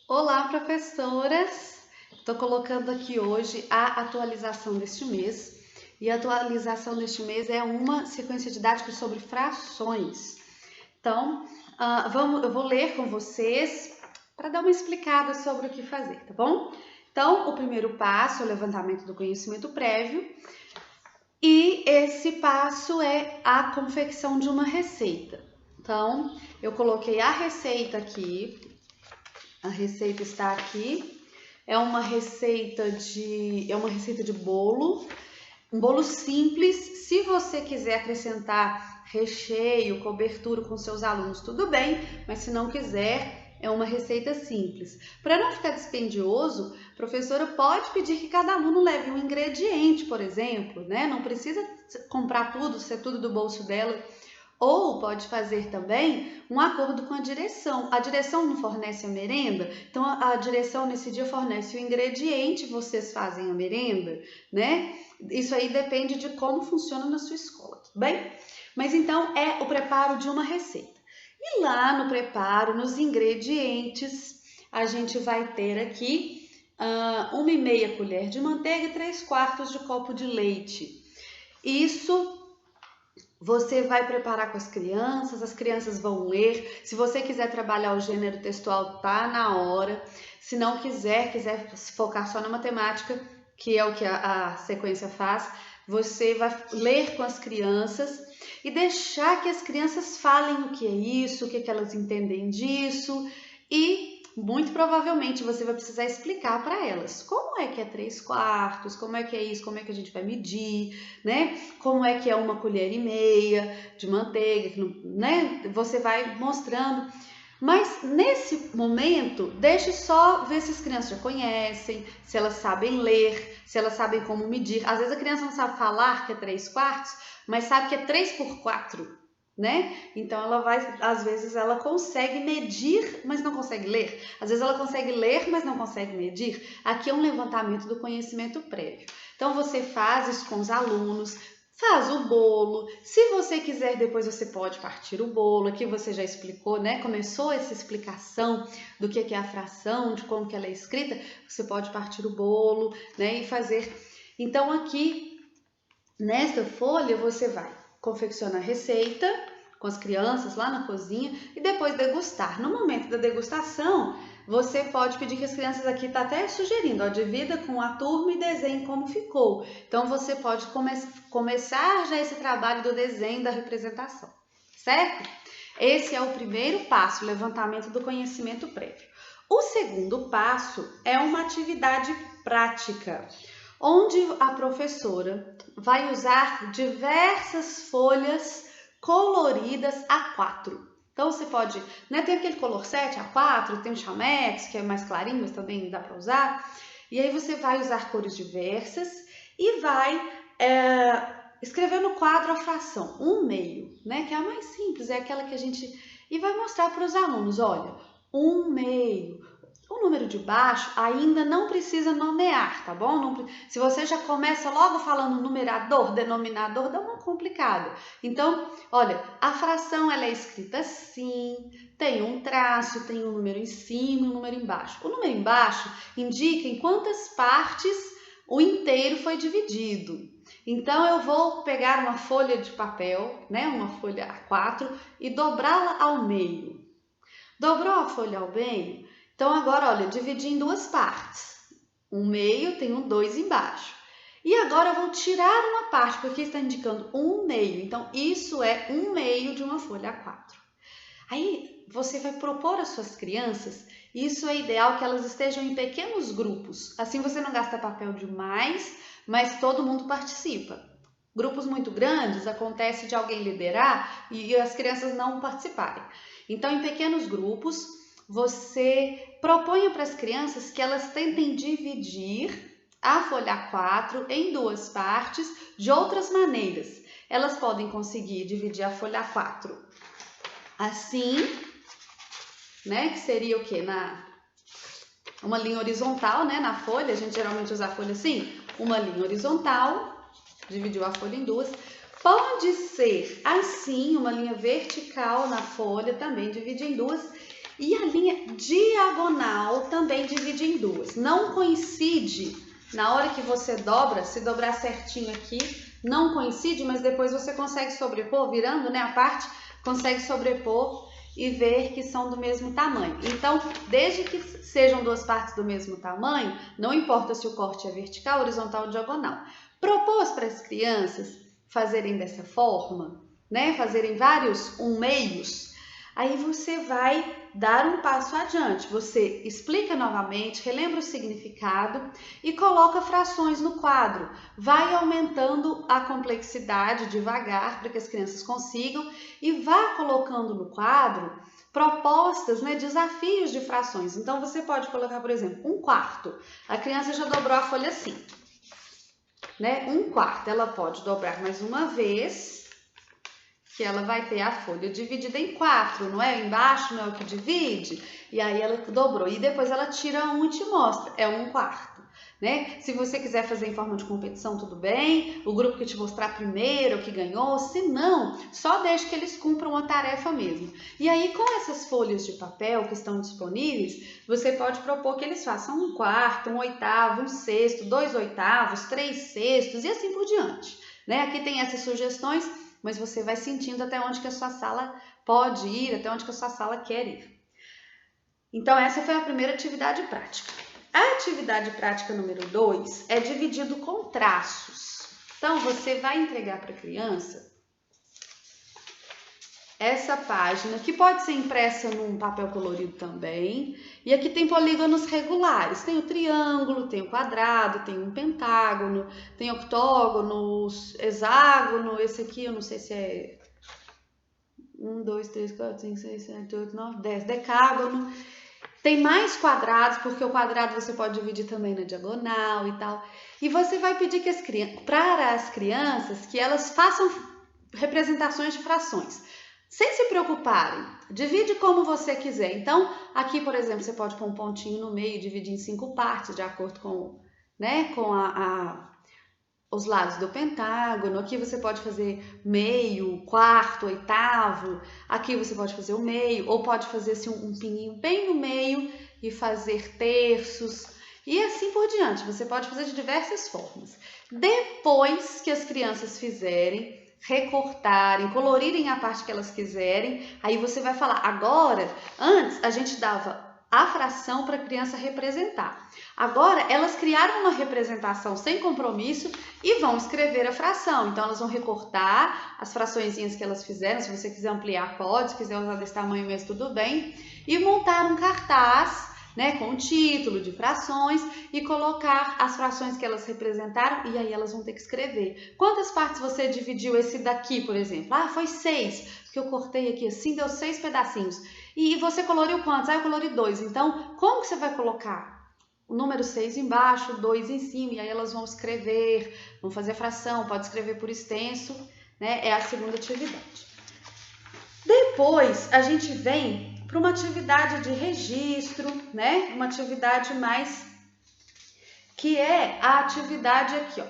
Olá, professoras! Estou colocando aqui hoje a atualização deste mês. E a atualização deste mês é uma sequência didática sobre frações. Então, eu vou ler com vocês para dar uma explicada sobre o que fazer, tá bom? Então, o primeiro passo é o levantamento do conhecimento prévio. E esse passo é a confecção de uma receita. Então, eu coloquei a receita aqui. A receita está aqui. É uma receita de bolo, um bolo simples. Se você quiser acrescentar recheio, cobertura com seus alunos, tudo bem, mas se não quiser, é uma receita simples. Para não ficar dispendioso, a professora pode pedir que cada aluno leve um ingrediente, por exemplo, né? Não precisa comprar tudo, ser tudo do bolso dela. Ou pode fazer também um acordo com a direção. A direção não fornece a merenda, então a direção nesse dia fornece o ingrediente, vocês fazem a merenda, né? Isso aí depende de como funciona na sua escola, tudo bem? Mas então é o preparo de uma receita. E lá no preparo, nos ingredientes, a gente vai ter aqui 1,5 colher de manteiga e 3/4 de copo de leite. Isso você vai preparar com as crianças vão ler. Se você quiser trabalhar o gênero textual, tá na hora. Se não quiser se focar só na matemática, que é o que a sequência faz, você vai ler com as crianças e deixar que as crianças falem o que é isso, o que elas entendem disso, e muito provavelmente você vai precisar explicar para elas como é que é 3/4, como é que é isso, como é que a gente vai medir, né? Como é que é 1,5 colher de manteiga, né? Você vai mostrando. Mas nesse momento, deixe só ver se as crianças já conhecem, se elas sabem ler, se elas sabem como medir. Às vezes a criança não sabe falar que é 3/4, mas sabe que é 3/4. Né? Então às vezes ela consegue medir, mas não consegue ler. Às vezes ela consegue ler, mas não consegue medir. Aqui é um levantamento do conhecimento prévio. Então você faz isso com os alunos, faz o bolo. Se você quiser, depois você pode partir o bolo. Aqui você já explicou, né? Começou essa explicação do que é a fração, de como que ela é escrita. Você pode partir o bolo, né? E fazer. Então aqui nesta folha você vai confeccionar a receita com as crianças lá na cozinha e depois degustar. No momento da degustação, você pode pedir que as crianças aqui tá até sugerindo, ó, divida com a turma e desenhe como ficou. Então você pode começar já esse trabalho do desenho da representação, certo? Esse é o primeiro passo, o levantamento do conhecimento prévio. O segundo passo é uma atividade prática, onde a professora vai usar diversas folhas coloridas A4. Então você pode, né, tem aquele color 7 A4, tem o chamex, que é mais clarinho, mas também dá para usar. E aí você vai usar cores diversas e vai escrever no quadro a fração 1/2, né, que é a mais simples, é aquela que a gente... E vai mostrar para os alunos, olha, 1/2. O número de baixo ainda não precisa nomear, tá bom? Não, se você já começa logo falando numerador, denominador, dá uma complicada. Então, olha, a fração ela é escrita assim, tem um traço, tem um número em cima e um número embaixo. O número embaixo indica em quantas partes o inteiro foi dividido. Então, eu vou pegar uma folha de papel, né, uma folha A4, e dobrá-la ao meio. Dobrou a folha ao meio? Então, agora, olha, dividi em duas partes. 1/2 tem um 2 embaixo. E agora eu vou tirar uma parte, porque está indicando 1/2. Então, isso é 1/2 de uma folha A4. Aí, você vai propor às suas crianças, isso é ideal que elas estejam em pequenos grupos. Assim você não gasta papel demais, mas todo mundo participa. Grupos muito grandes, acontece de alguém liderar e as crianças não participarem. Então, em pequenos grupos, você propõe para as crianças que elas tentem dividir a folha A4 em duas partes de outras maneiras. Elas podem conseguir dividir a folha A4 assim, né? Que seria o quê? Uma linha horizontal, né? Na folha, a gente geralmente usa a folha assim, uma linha horizontal, dividiu a folha em duas. Pode ser assim, uma linha vertical na folha, também divide em duas. E a linha diagonal também divide em duas. Não coincide na hora que você dobra, se dobrar certinho aqui, não coincide, mas depois você consegue sobrepor, virando, né, a parte, consegue sobrepor e ver que são do mesmo tamanho. Então, desde que sejam duas partes do mesmo tamanho, não importa se o corte é vertical, horizontal ou diagonal. Propôs para as crianças fazerem dessa forma, né, fazerem vários meios, aí você vai dar um passo adiante. Você explica novamente, relembra o significado e coloca frações no quadro. Vai aumentando a complexidade devagar para que as crianças consigam e vá colocando no quadro propostas, né, desafios de frações. Então você pode colocar, por exemplo, 1/4. A criança já dobrou a folha assim, né? 1/4. Ela pode dobrar mais uma vez, que ela vai ter a folha dividida em 4, não é? Embaixo não é o que divide, e aí ela dobrou. E depois ela tira um e te mostra, é 1/4, né? Se você quiser fazer em forma de competição, tudo bem, o grupo que te mostrar primeiro, que ganhou, se não, só deixe que eles cumpram a tarefa mesmo. E aí, com essas folhas de papel que estão disponíveis, você pode propor que eles façam 1/4, 1/8, 1/6, 2/8, 3/6 e assim por diante, né? Aqui tem essas sugestões, mas você vai sentindo até onde que a sua sala pode ir, até onde que a sua sala quer ir. Então, essa foi a primeira atividade prática. A atividade prática número 2 é dividido com traços. Então, você vai entregar para a criança essa página, que pode ser impressa num papel colorido também. E aqui tem polígonos regulares. Tem o triângulo, tem o quadrado, tem um pentágono, tem octógono, hexágono. Esse aqui eu não sei se é 1, 2, 3, 4, 5, 6, 7, 8, 9, 10. Decágono. Tem mais quadrados, porque o quadrado você pode dividir também na diagonal e tal. E você vai pedir que para as crianças que elas façam representações de frações. Sem se preocuparem, divide como você quiser. Então, aqui, por exemplo, você pode pôr um pontinho no meio e dividir em 5 partes, de acordo com, né, com os lados do pentágono. Aqui você pode fazer meio, quarto, oitavo. Aqui você pode fazer o meio, ou pode fazer assim, um pininho bem no meio e fazer terços. E assim por diante. Você pode fazer de diversas formas. Depois que as crianças fizerem, recortarem, colorirem a parte que elas quiserem, aí você vai falar, agora, antes a gente dava a fração para a criança representar. Agora, elas criaram uma representação sem compromisso e vão escrever a fração. Então, elas vão recortar as fraçõezinhas que elas fizeram, se você quiser ampliar, pode, se quiser usar desse tamanho mesmo, tudo bem, e montar um cartaz, né, com o título de frações e colocar as frações que elas representaram e aí elas vão ter que escrever. Quantas partes você dividiu esse daqui, por exemplo? Ah, foi 6, porque eu cortei aqui assim, deu 6 pedacinhos. E você coloriu quantos? Ah, eu colori 2. Então, como que você vai colocar o número 6 embaixo, 2 em cima, e aí elas vão escrever, vão fazer a fração, pode escrever por extenso, né? É a segunda atividade. Depois, a gente vem para uma atividade de registro, né? Uma atividade mais que é a atividade aqui, ó.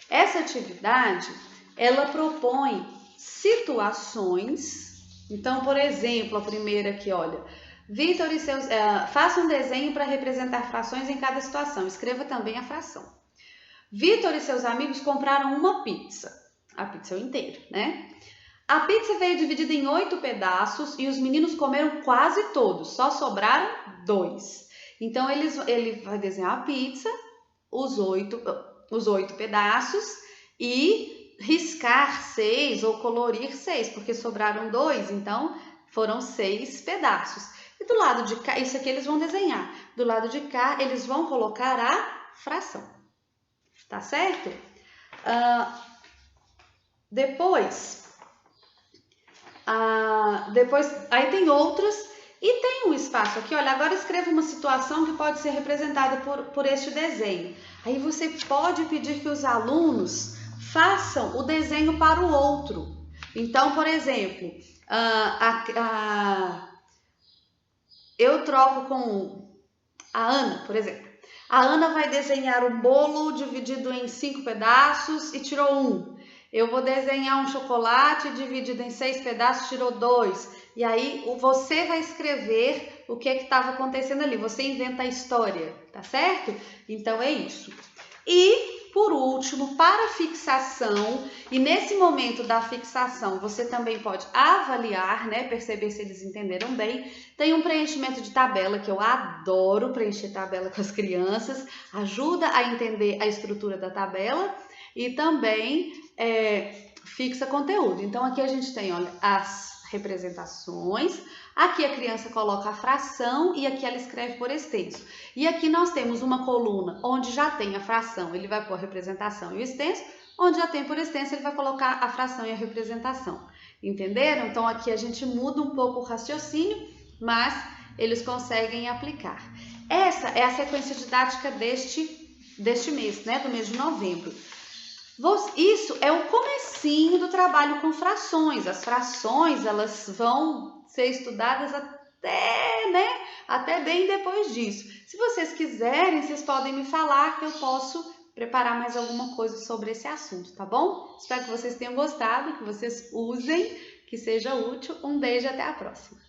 Essa atividade, ela propõe situações. Então, por exemplo, a primeira aqui, olha, Vitor e seus faça um desenho para representar frações em cada situação. Escreva também a fração. Vitor e seus amigos compraram uma pizza. A pizza é o inteiro, né? A pizza veio dividida em 8 pedaços e os meninos comeram quase todos, só sobraram 2. Então, ele vai desenhar a pizza, os 8 pedaços e riscar 6 ou colorir 6, porque sobraram 2, então foram 6 pedaços. E do lado de cá, isso aqui eles vão desenhar. Do lado de cá, eles vão colocar a fração. Tá certo? Depois, aí tem outras e tem um espaço aqui, olha, agora escreva uma situação que pode ser representada por este desenho. Aí você pode pedir que os alunos façam o desenho para o outro. Então, por exemplo, eu troco com a Ana, por exemplo. A Ana vai desenhar um bolo dividido em 5 pedaços e tirou 1. Eu vou desenhar um chocolate dividido em 6 pedaços, tirou 2. E aí você vai escrever o que estava acontecendo ali. Você inventa a história, tá certo? Então é isso. E por último, para fixação, e nesse momento da fixação você também pode avaliar, né, perceber se eles entenderam bem. Tem um preenchimento de tabela, que eu adoro preencher tabela com as crianças, ajuda a entender a estrutura da tabela e também fixa conteúdo. Então aqui a gente tem, olha, as representações, aqui a criança coloca a fração e aqui ela escreve por extenso. E aqui nós temos uma coluna onde já tem a fração, ele vai pôr a representação e o extenso, onde já tem por extenso, ele vai colocar a fração e a representação. Entenderam? Então aqui a gente muda um pouco o raciocínio, mas eles conseguem aplicar. Essa é a sequência didática deste mês, né, do mês de novembro. Isso é o comecinho do trabalho com frações. As frações, elas vão ser estudadas até bem depois disso. Se vocês quiserem, vocês podem me falar que eu posso preparar mais alguma coisa sobre esse assunto, tá bom? Espero que vocês tenham gostado, que vocês usem, que seja útil. Um beijo e até a próxima!